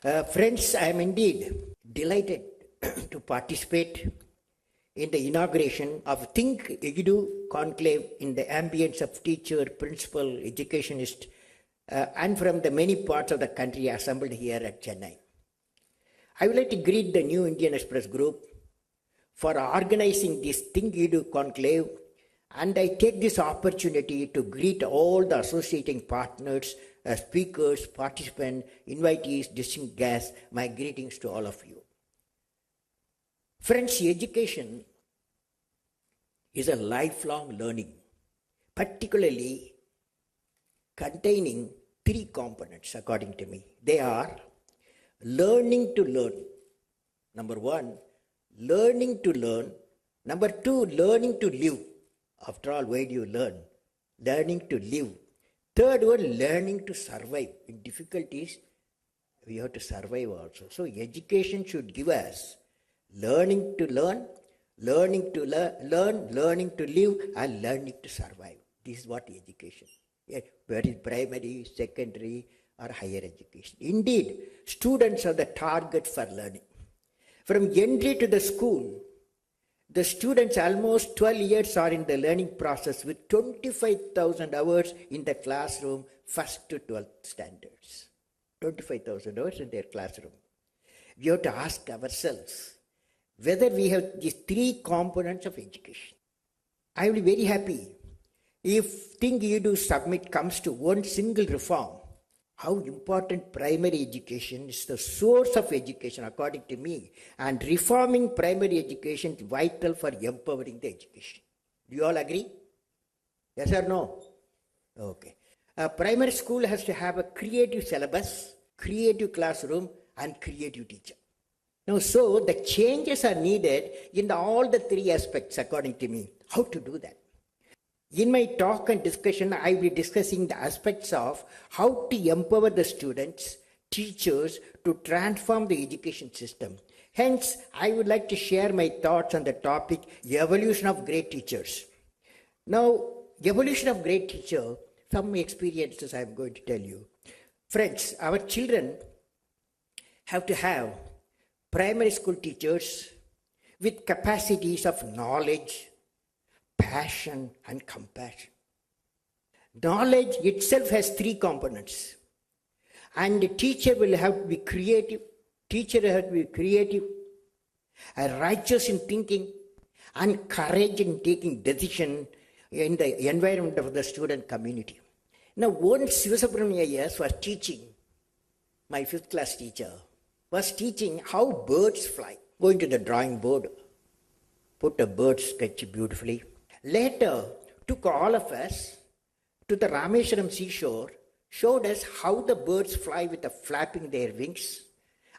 Friends, I am indeed delighted to participate in the inauguration of ThinkEdu Conclave in the ambience of teacher, principal, educationist, and from the many parts of the country assembled here at Chennai. I would like to greet the New Indian Express Group for organizing this ThinkEdu Conclave, and I take this opportunity to greet all the associating partners, speakers, participants, invitees, distinct guests. My greetings to all of you. Friends, education is a lifelong learning, particularly containing three components according to me. They are learning to learn. Number one, learning to learn. Number two, learning to live. After all, why do you learn? Learning to live. Third one, learning to survive. In difficulties, we have to survive also. So education should give us learning to learn, learning to learn, learning to live, and learning to survive. This is what education. Whether it's primary, secondary, or higher education. Indeed, students are the target for learning. From entry to the school, the students almost 12 years are in the learning process with 25,000 hours in the classroom, first to 12th standards. 25,000 hours in their classroom. We have to ask ourselves whether we have these three components of education. I will be very happy if ThinkEdu Summit comes to one single reform. How important primary education is the source of education according to me, and reforming primary education is vital for empowering the education. Do you all agree? Yes or no? Okay. A primary school has to have a creative syllabus, creative classroom, and creative teacher. Now, so the changes are needed in all the three aspects according to me. How to do that? In my talk and discussion, I will be discussing the aspects of how to empower the students, teachers to transform the education system. Hence, I would like to share my thoughts on the topic, evolution of great teachers. Now, evolution of great teacher, some experiences I am going to tell you. Friends, our children have to have primary school teachers with capacities of knowledge, passion, and compassion. Knowledge itself has three components, and the teacher will have to be creative. Teacher has to be creative, righteous in thinking, and courage in taking decision in the environment of the student community. Now, once Sivasubramania was teaching, my 5th class teacher was teaching how birds fly. Going to the drawing board, put a bird sketch beautifully. Later, took all of us to the Rameswaram seashore, showed us how the birds fly with the flapping their wings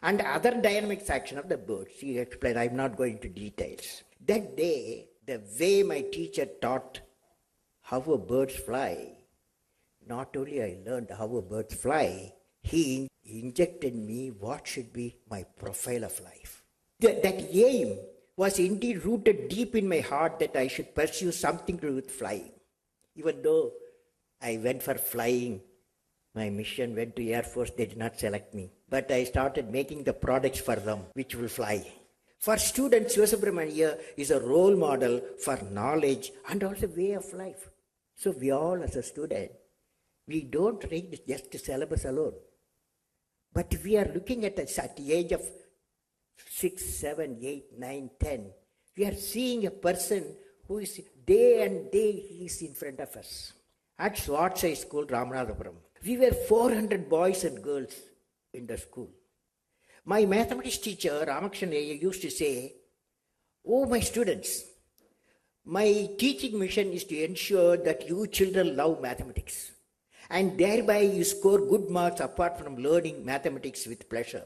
and other dynamics action of the birds. He explained, I'm not going into details. That day, the way my teacher taught how a birds fly, not only I learned how a bird fly, he injected me what should be my profile of life. That aim was indeed rooted deep in my heart that I should pursue something to do with flying. Even though I went for flying, my mission went to Air Force, they did not select me. But I started making the products for them, which will fly. For students, Sivasubramania is a role model for knowledge and also way of life. So we all as a student, we don't read just the syllabus alone. But we are looking at the age of 6, 7, 8, 9, 10. We are seeing a person who is day and day he is in front of us. At Swartz High School, Ramanathapuram, we were 400 boys and girls in the school. My mathematics teacher, Ramakrishnan, used to say, oh, my students, my teaching mission is to ensure that you children love mathematics, and thereby you score good marks apart from learning mathematics with pleasure.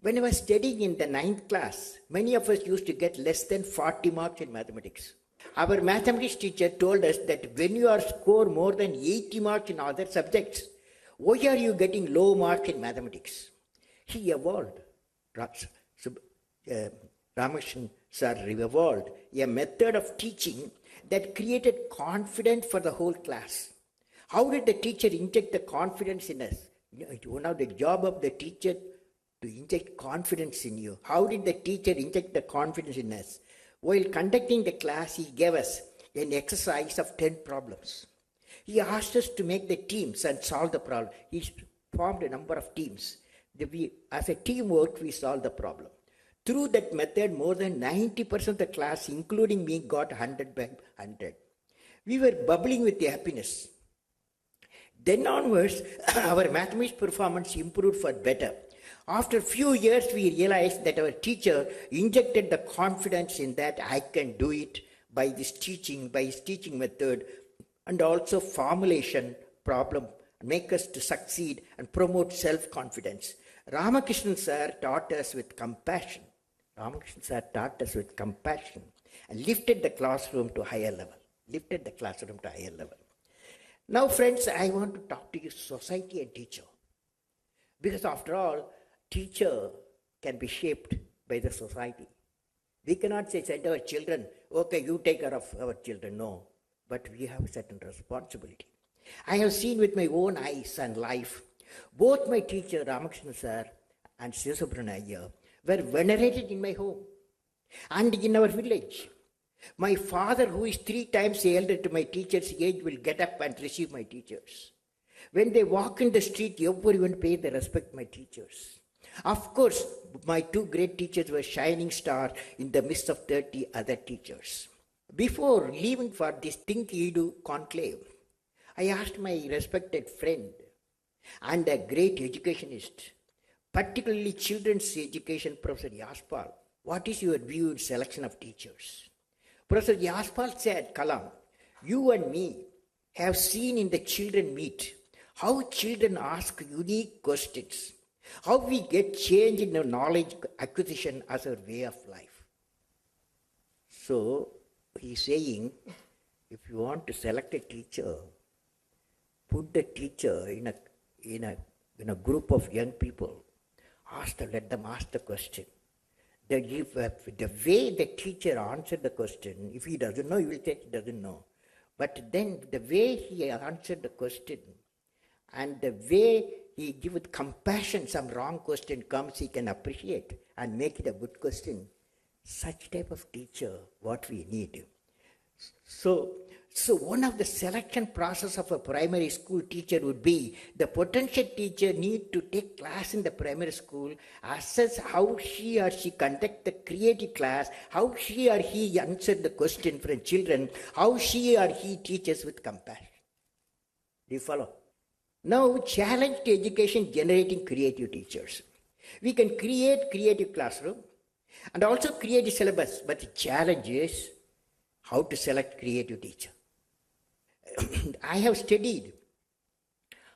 When I was studying in the 9th class, many of us used to get less than 40 marks in mathematics. Our mathematics teacher told us that when you are score more than 80 marks in other subjects, why are you getting low marks in mathematics? He evolved, Ramakrishnan sir evolved a method of teaching that created confidence for the whole class. How did the teacher inject the confidence in us? One of the job of the teacher to inject confidence in you. How did the teacher inject the confidence in us? While conducting the class, he gave us an exercise of 10 problems. He asked us to make the teams and solve the problem. He formed a number of teams. As a teamwork, we solved the problem. Through that method, more than 90% of the class, including me, got 100 by 100. We were bubbling with happiness. Then onwards, our mathematics performance improved for better. After a few years, we realized that our teacher injected the confidence in that I can do it by his teaching method, and also formulation problem, make us to succeed and promote self-confidence. Ramakrishnan sir taught us with compassion. And lifted the classroom to higher level. Now, friends, I want to talk to you, society and teacher. Because after all, teacher can be shaped by the society. We cannot say, send our children, okay, you take care of our children. No, but we have a certain responsibility. I have seen with my own eyes and life, both my teacher, Ramakrishna sir, and Sivasubramaniya were venerated in my home and in our village. My father, who is 3 times elder to my teacher's age, will get up and receive my teachers. When they walk in the street, everyone pays the respect to my teachers. Of course, my 2 great teachers were shining stars in the midst of 30 other teachers. Before leaving for this ThinkEdu Conclave, I asked my respected friend and a great educationist, particularly children's education, Professor Yaspal, what is your view in selection of teachers? Professor Yaspal said, Kalam, you and me have seen in the children meet how children ask unique questions, how we get change in our knowledge acquisition as our way of life. So, he's saying, if you want to select a teacher, put the teacher in a group of young people. Let them ask the question. The way the teacher answered the question, if he doesn't know, he will say he doesn't know. But then the way he answered the question and the way he give with compassion, some wrong question comes, he can appreciate and make it a good question. Such type of teacher, what we need. So one of the selection process of a primary school teacher would be the potential teacher need to take class in the primary school, assess how she or she conduct the creative class, how she or he answered the question for children, how she or he teaches with compassion. Do you follow? Now, challenge to education generating creative teachers. We can create creative classroom and also create a syllabus, but the challenge is how to select creative teacher. I have studied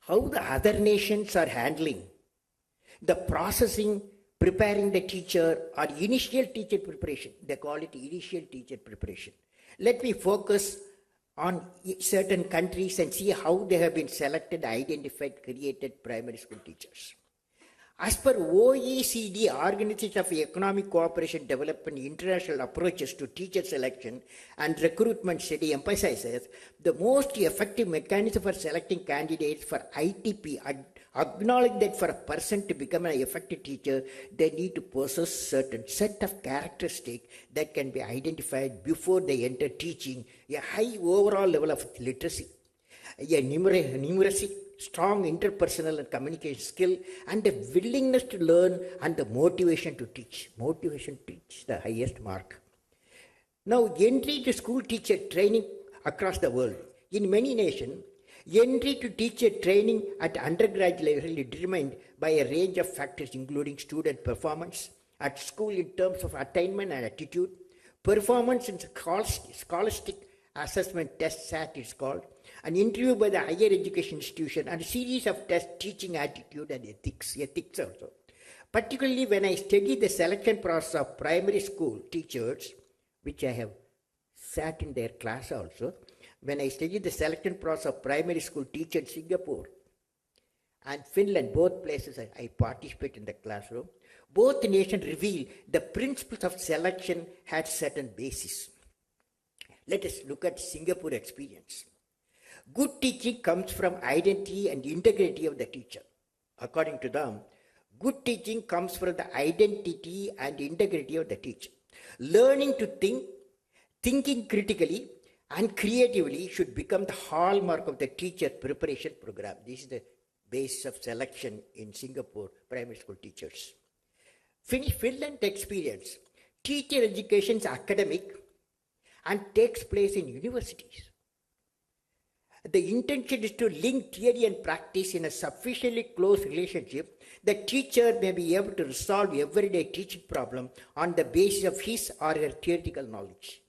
how the other nations are handling the processing, preparing the teacher or initial teacher preparation. They call it initial teacher preparation. Let me focus on certain countries and see how they have been selected, identified, created primary school teachers. As per OECD, Organization of Economic Cooperation Development, international approaches to teacher selection and recruitment study emphasizes the most effective mechanism for selecting candidates for ITP. Acknowledge that for a person to become an effective teacher, they need to possess certain set of characteristics that can be identified before they enter teaching, a high overall level of literacy, a numeracy, strong interpersonal and communication skill, and the willingness to learn and the motivation to teach. Motivation to teach, the highest mark. Now, entry to school teacher training across the world. In many nations, entry to teacher training at undergraduate level is determined by a range of factors including student performance at school in terms of attainment and attitude, performance in scholastic assessment test SAT is called, an interview by the higher education institution, and a series of tests teaching attitude and ethics also. Particularly when I study the selection process of primary school teachers, which I have sat in their class also, when I study the selection process of primary school teachers in Singapore and Finland, both places I participate in the classroom, both nations reveal the principles of selection had certain basis. Let us look at Singapore experience. Good teaching comes from identity and integrity of the teacher. According to them, good teaching comes from the identity and integrity of the teacher. Learning to think, thinking critically and creatively should become the hallmark of the teacher preparation program. This is the basis of selection in Singapore primary school teachers. Finland experience. Teacher education is academic and takes place in universities. The intention is to link theory and practice in a sufficiently close relationship. The teacher may be able to resolve everyday teaching problem on the basis of his or her theoretical knowledge.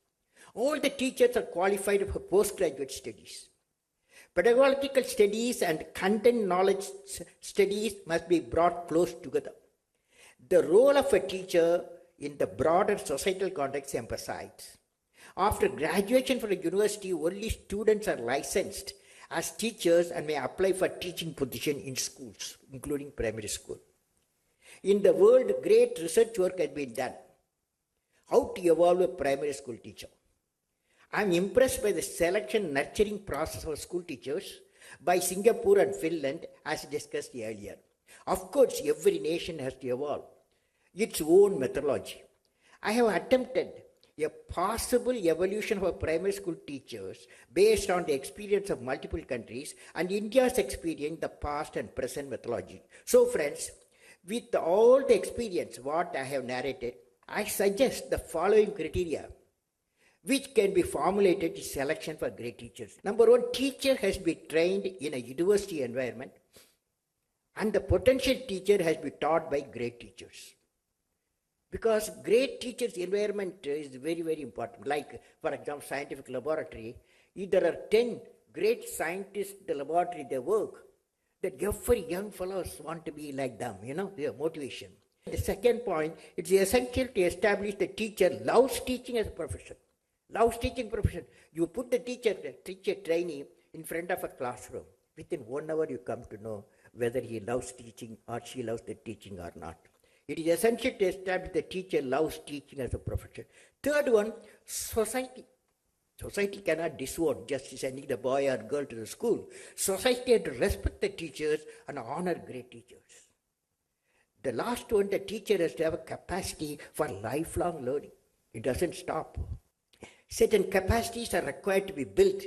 All the teachers are qualified for postgraduate studies. Pedagogical studies and content knowledge studies must be brought close together. The role of a teacher in the broader societal context emphasized. After graduation from the university, only students are licensed as teachers and may apply for teaching position in schools, including primary school. In the world, great research work has been done. How to evolve a primary school teacher. I am impressed by the selection nurturing process of school teachers by Singapore and Finland, as discussed earlier. Of course, every nation has to evolve its own methodology. I have attempted a possible evolution of primary school teachers based on the experience of multiple countries and India's experience, the past and present methodology. So friends, with all the experience what I have narrated, I suggest the following criteria which can be formulated in selection for great teachers. Number one, teacher has been trained in a university environment and the potential teacher has been taught by great teachers. Because great teachers' environment is very, very important. Like, for example, scientific laboratory, if there are 10 great scientists in the laboratory, they work, that every young fellows want to be like them, their motivation. The second point, it's essential to establish the teacher loves teaching as a profession. Loves teaching profession. You put the teacher trainee in front of a classroom. Within 1 hour, you come to know whether he loves teaching or she loves the teaching or not. It is essential to establish the teacher loves teaching as a profession. Third one, society. Society cannot disown just sending the boy or girl to the school. Society has to respect the teachers and honor great teachers. The last one, the teacher has to have a capacity for lifelong learning. It doesn't stop. Certain capacities are required to be built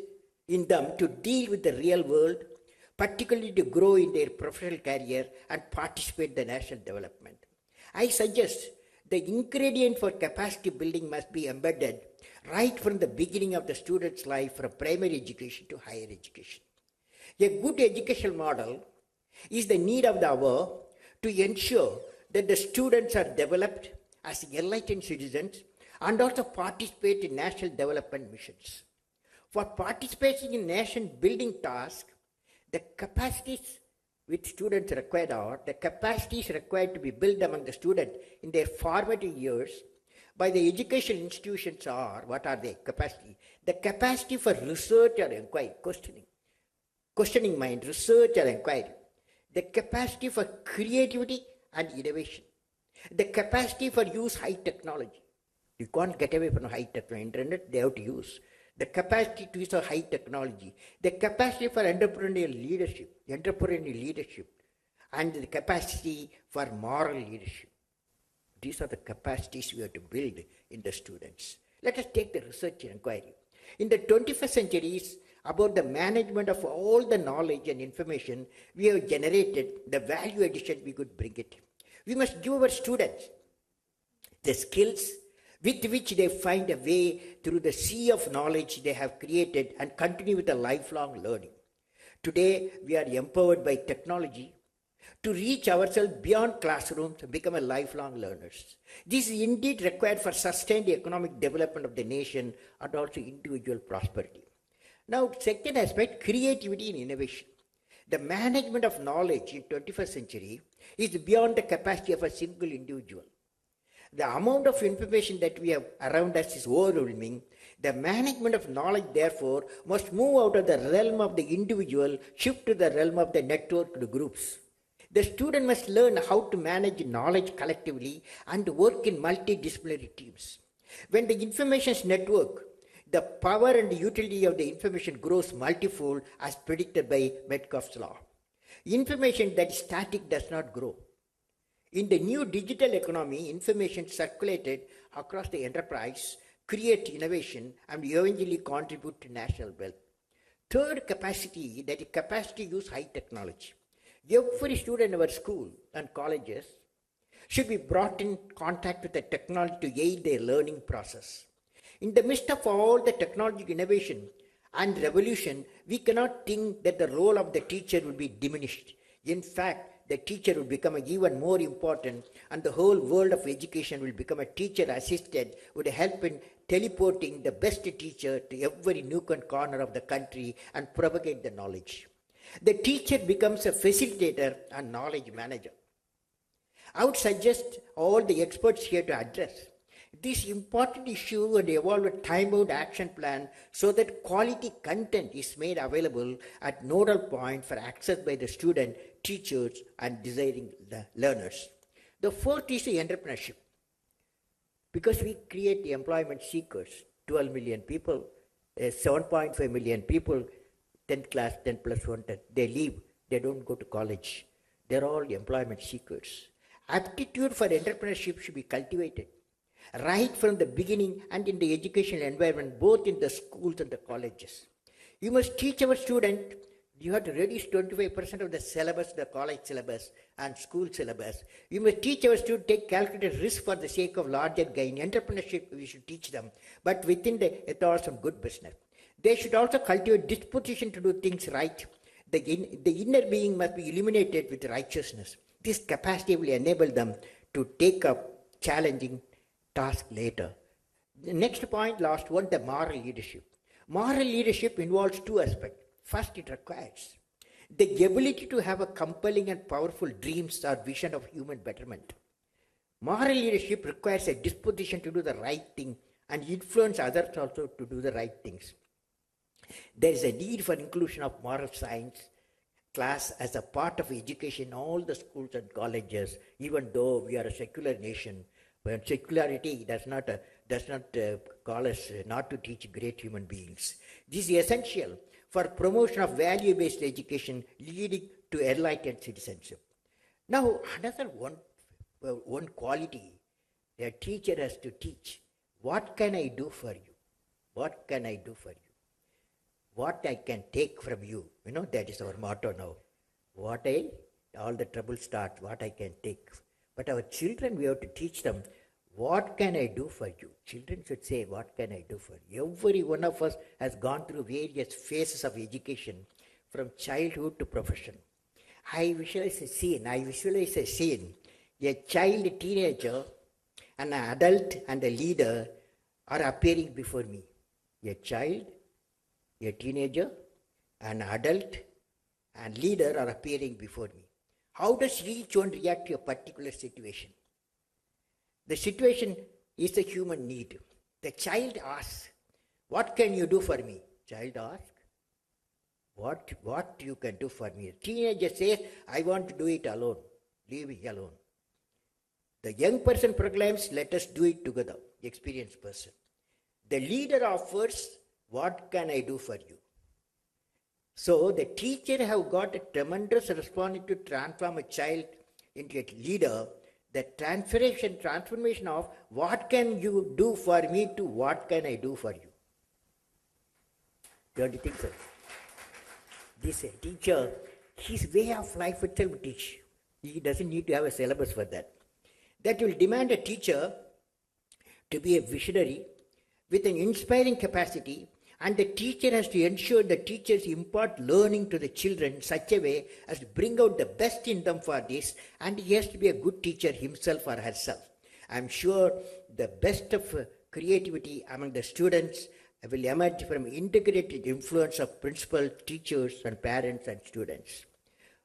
in them to deal with the real world, particularly to grow in their professional career and participate in the national development. I suggest the ingredient for capacity building must be embedded right from the beginning of the student's life, from primary education to higher education. A good educational model is the need of the hour to ensure that the students are developed as enlightened citizens and also participate in national development missions. For participating in nation building tasks, the capacities which students required are, the capacities required to be built among the students in their formative years by the educational institutions are, what are they? Capacity. The capacity for research or inquiry, questioning mind, research or inquiry. The capacity for creativity and innovation. The capacity for use high technology. You can't get away from high technology. Internet, they have to use. The capacity to use a high technology, the capacity for entrepreneurial leadership, and the capacity for moral leadership. These are the capacities we have to build in the students. Let us take the research and inquiry. In the 21st century, about the management of all the knowledge and information we have generated, the value addition we could bring it. We must give our students the skills with which they find a way through the sea of knowledge they have created and continue with a lifelong learning. Today, we are empowered by technology to reach ourselves beyond classrooms and become a lifelong learners. This is indeed required for sustained economic development of the nation and also individual prosperity. Now, second aspect, creativity and innovation. The management of knowledge in 21st century is beyond the capacity of a single individual. The amount of information that we have around us is overwhelming. The management of knowledge, therefore, must move out of the realm of the individual, shift to the realm of the networked groups. The student must learn how to manage knowledge collectively and work in multidisciplinary teams. When the information is networked, the power and the utility of the information grows multifold as predicted by Metcalfe's law. Information that is static does not grow. In the new digital economy, information circulated across the enterprise create innovation and eventually contribute to national wealth. Third capacity, that is capacity to use high technology. Every student in our school and colleges should be brought in contact with the technology to aid their learning process. In the midst of all the technological innovation and revolution, we cannot think that the role of the teacher will be diminished. In fact, the teacher will become even more important, and the whole world of education will become a teacher assisted, would help in teleporting the best teacher to every nook and corner of the country and propagate the knowledge. The teacher becomes a facilitator and knowledge manager. I would suggest all the experts here to address this important issue and evolve a time-bound action plan so that quality content is made available at nodal point for access by the student, teachers, and desiring the learners. The fourth is the entrepreneurship. Because we create the employment seekers, 12 million people, 7.5 million people, 10th class, 10 plus 1, 10, they leave, they don't go to college. They're all employment seekers. Aptitude for entrepreneurship should be cultivated right from the beginning and in the educational environment, both in the schools and the colleges. You must teach our student, you have to reduce 25% of the syllabus, the college syllabus and school syllabus. You must teach our student take calculated risk for the sake of larger gain. Entrepreneurship, we should teach them, but within the ethos of good business. They should also cultivate disposition to do things right. The inner being must be illuminated with righteousness. This capacity will enable them to take up challenging task later. The next point, last one, the moral leadership. Moral leadership involves two aspects. First, it requires the ability to have a compelling and powerful dreams or vision of human betterment. Moral leadership requires a disposition to do the right thing and influence others also to do the right things. There is a need for inclusion of moral science class as a part of education in all the schools and colleges, even though we are a secular nation. But secularity does not call us not to teach great human beings. This is essential for promotion of value-based education leading to enlightened citizenship. Now, another one quality a teacher has to teach. What can I do for you? What can I do for you? What I can take from you. You know, that is our motto now. All the trouble starts, what I can take. But our children, we have to teach them, what can I do for you? Children should say, what can I do for you? Every one of us has gone through various phases of education, from childhood to profession. I visualize a scene. A child, a teenager, an adult and a leader are appearing before me. A child, a teenager, an adult and leader are appearing before me. How does each one react to a particular situation? The situation is a human need. The child asks, what can you do for me? Child asks, what you can do for me? The teenager says, I want to do it alone. Leave me alone. The young person proclaims, let us do it together. The experienced person. The leader offers, what can I do for you? So the teacher have got a tremendous responsibility to transform a child into a leader. The transformation of what can you do for me to what can I do for you. Don't you think so? This teacher, his way of life itself will teach. He doesn't need to have a syllabus for that. That will demand a teacher to be a visionary with an inspiring capacity, and the teacher has to ensure the teachers impart learning to the children in such a way as to bring out the best in them for this, and he has to be a good teacher himself or herself. I am sure the best of creativity among the students will emerge from integrated influence of principals, teachers and parents and students.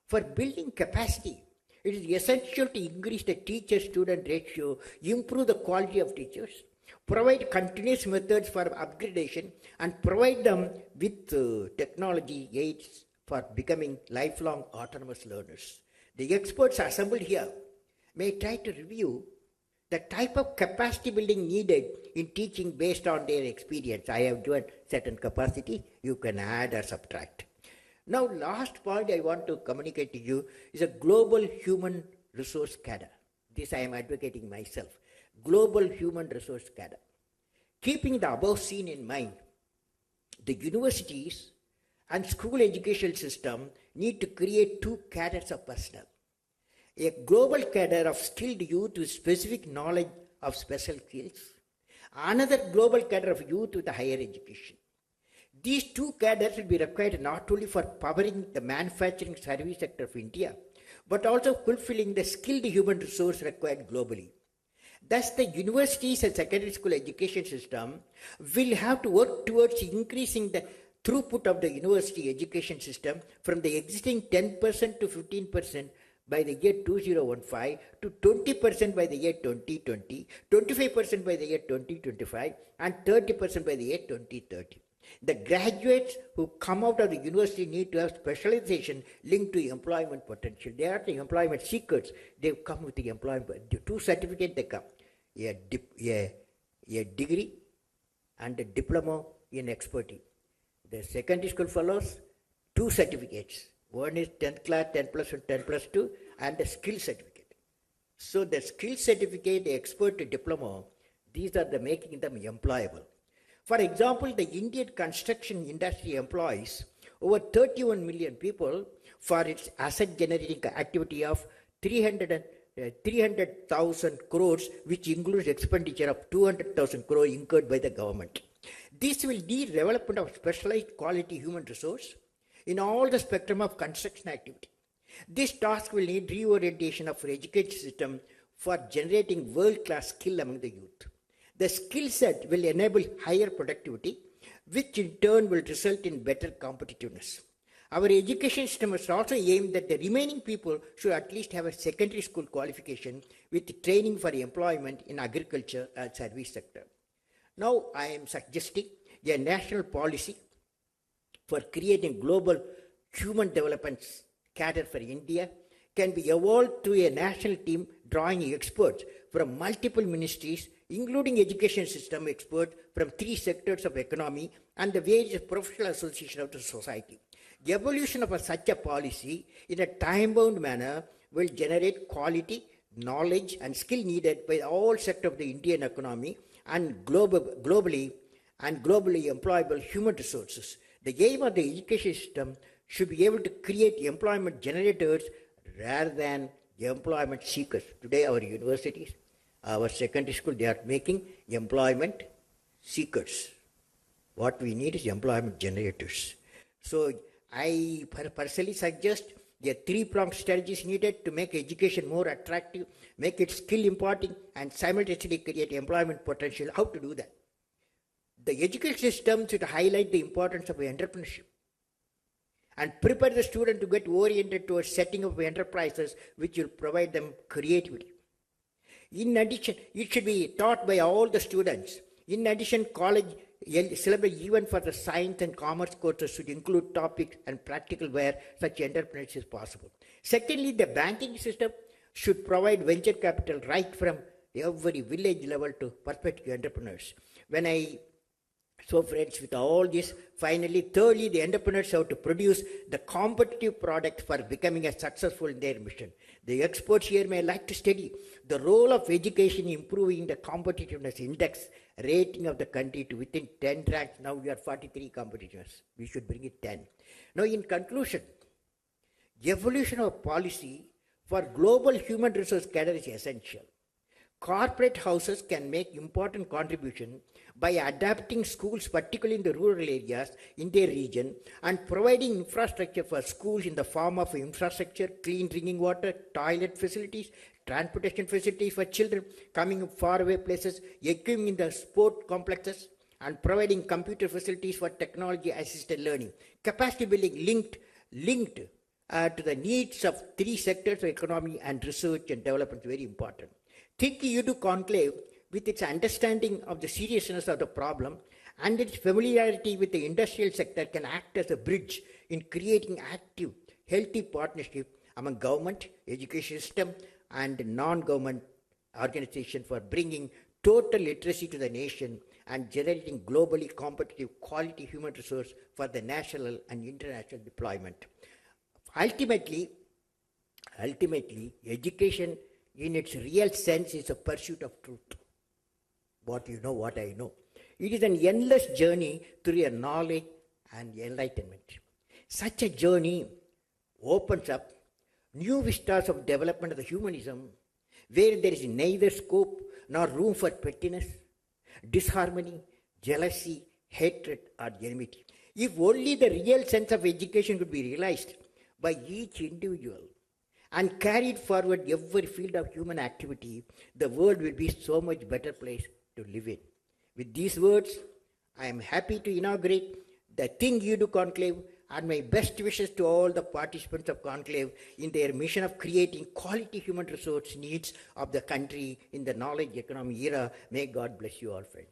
For building capacity, it is essential to increase the teacher-student ratio, improve the quality of teachers, provide continuous methods for upgradation, and provide them with technology aids for becoming lifelong autonomous learners. The experts assembled here may try to review the type of capacity building needed in teaching based on their experience. I have given certain capacity, you can add or subtract. Now, last point I want to communicate to you is a global human resource cadre. This I am advocating myself. Global human resource cadre. Keeping the above seen in mind, the universities and school education system need to create two cadres of personnel. A global cadre of skilled youth with specific knowledge of special skills. Another global cadre of youth with a higher education. These two cadres will be required not only for powering the manufacturing service sector of India, but also fulfilling the skilled human resource required globally. Thus, the universities and secondary school education system will have to work towards increasing the throughput of the university education system from the existing 10% to 15% by the year 2015 to 20% by the year 2020, 25% by the year 2025, and 30% by the year 2030. The graduates who come out of the university need to have specialization linked to employment potential. They are the employment seekers. They come with the employment. The two certificates they come. A degree and a diploma in expertise. The secondary school follows two certificates. One is 10th class, 10 plus 1, 10 plus 2, and the skill certificate. So the skill certificate, the expert diploma, these are the making them employable. For example, the Indian construction industry employs over 31 million people for its asset generating activity of 300,000 crores, which includes expenditure of 200,000 crores incurred by the government. This will need development of specialized quality human resource in all the spectrum of construction activity. This task will need reorientation of our education system for generating world-class skill among the youth. The skill set will enable higher productivity, which in turn will result in better competitiveness. Our education system is also aimed that the remaining people should at least have a secondary school qualification with training for employment in agriculture and service sector. Now I am suggesting a national policy for creating global human development cadre for India can be evolved through a national team drawing experts from multiple ministries, including education system experts from 3 sectors of economy and the various professional associations of the society. The evolution of such a policy in a time-bound manner will generate quality, knowledge and skill needed by all sectors of the Indian economy and globally employable human resources. The aim of the education system should be able to create employment generators rather than employment seekers. Today our universities, our secondary school, they are making employment seekers. What we need is employment generators. So I personally suggest a 3-pronged strategy is needed to make education more attractive, make it skill imparting, and simultaneously create employment potential. How to do that? The education system should highlight the importance of entrepreneurship and prepare the student to get oriented towards setting up enterprises which will provide them creativity. In addition, it should be taught by all the students. In addition, college syllabus even for the science and commerce courses should include topics and practical where such entrepreneurship is possible. Secondly, the banking system should provide venture capital right from every village level to prospective entrepreneurs. So friends, with all this, finally, thirdly, the entrepreneurs have to produce the competitive product for becoming a successful in their mission. The experts here may like to study the role of education in improving the competitiveness index rating of the country to within 10 ranks. Now we are 43 competitors. We should bring it 10. Now in conclusion, evolution of policy for global human resource cadre is essential. Corporate houses can make important contribution by adapting schools, particularly in the rural areas in their region, and providing infrastructure for schools in the form of infrastructure, clean drinking water, toilet facilities, transportation facilities for children coming from faraway places, equipping in the sport complexes, and providing computer facilities for technology-assisted learning. Capacity building linked to the needs of 3 sectors of economy and research and development is very important. ThinkEdu Conclave, with its understanding of the seriousness of the problem and its familiarity with the industrial sector, can act as a bridge in creating active, healthy partnership among government, education system, and non-government organizations for bringing total literacy to the nation, and generating globally competitive quality human resource for the national and international deployment. Ultimately, education in its real sense is a pursuit of truth. What you know, what I know. It is an endless journey through a knowledge and enlightenment. Such a journey opens up new vistas of development of the humanism, where there is neither scope nor room for pettiness, disharmony, jealousy, hatred, or enmity. If only the real sense of education could be realized by each individual and carried forward every field of human activity, the world will be so much better place to live in. With these words, I am happy to inaugurate the ThinkEdu Conclave, and my best wishes to all the participants of Conclave in their mission of creating quality human resource needs of the country in the knowledge economy era. May God bless you all, friends.